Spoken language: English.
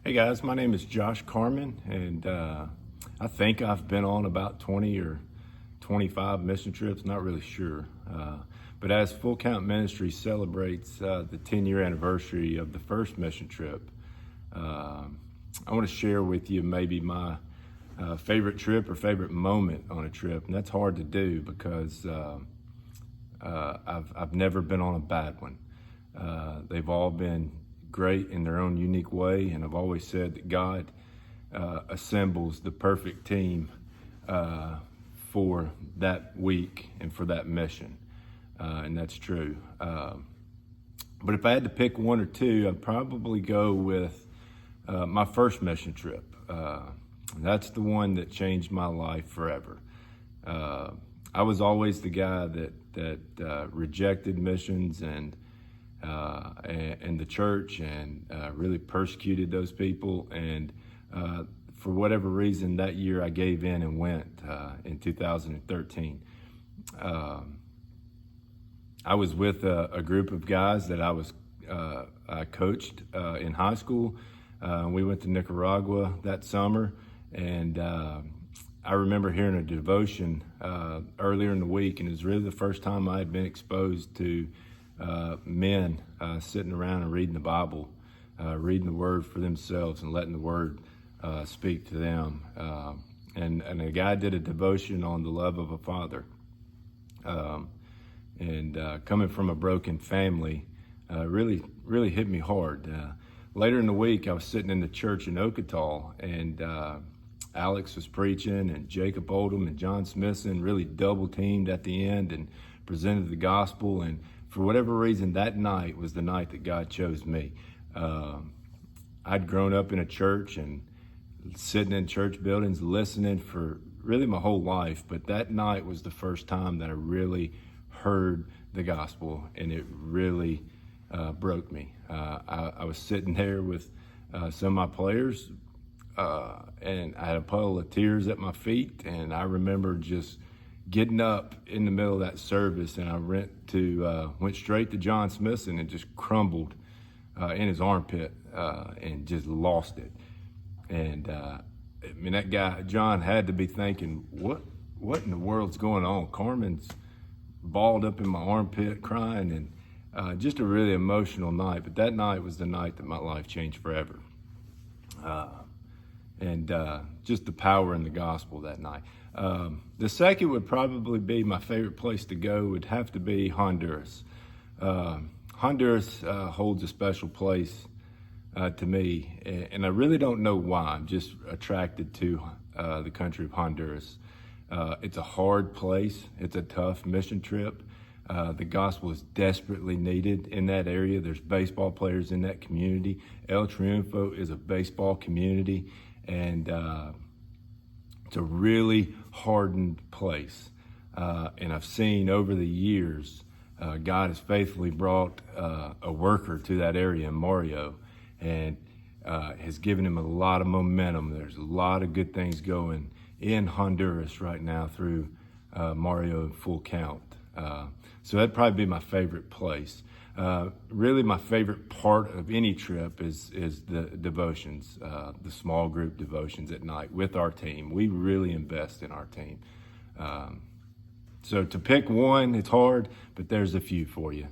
Hey guys, my name is Josh Carman, and I think I've been on about 20 or 25 mission trips, not really sure. But as Full Count Ministry celebrates the 10-year anniversary of the first mission trip, I want to share with you maybe my favorite trip or favorite moment on a trip. And that's hard to do because I've never been on a bad one. They've all been great in their own unique way, and I've always said that God assembles the perfect team for that week and for that mission, and that's true. But if I had to pick one or two, I'd probably go with my first mission trip. That's the one that changed my life forever. I was always the guy that rejected missions and the church and really persecuted those people. And for whatever reason, that year I gave in and went in 2013. I was with a group of guys that I coached in high school. We went to Nicaragua that summer, and I remember hearing a devotion earlier in the week, and it was really the first time I had been exposed to men sitting around and reading the Bible, reading the Word for themselves and letting the Word speak to them. And a guy did a devotion on the love of a father. Coming from a broken family, really hit me hard. Later in the week, I was sitting in the church in Okatol, and Alex was preaching, and Jacob Oldham and John Smithson really double teamed at the end and presented the gospel. And for whatever reason, that night was the night that God chose me. I'd grown up in a church and sitting in church buildings, listening for really my whole life. But that night was the first time that I really heard the gospel, and it really broke me. I was sitting there with some of my players, and I had a puddle of tears at my feet. And I remember just getting up in the middle of that service, and I went straight to John Smithson and just crumbled in his armpit and just lost it. And I mean, that guy John had to be thinking, what in the world's going on? Carmen's balled up in my armpit crying, and just a really emotional night. But that night was the night that my life changed forever. Just the power in the gospel that night. The second would probably be my favorite place to go would have to be Honduras. Honduras holds a special place to me, and I really don't know why. I'm just attracted to the country of Honduras. It's a hard place. It's a tough mission trip. The gospel is desperately needed in that area. There's baseball players in that community. El Triunfo is a baseball community, and it's a really hardened place. And I've seen over the years, God has faithfully brought a worker to that area in Mario, and has given him a lot of momentum. There's a lot of good things going in Honduras right now through Mario and Full Count. So that'd probably be my favorite place. Really, my favorite part of any trip is the devotions, the small group devotions at night with our team. We really invest in our team. So to pick one, it's hard, but there's a few for you.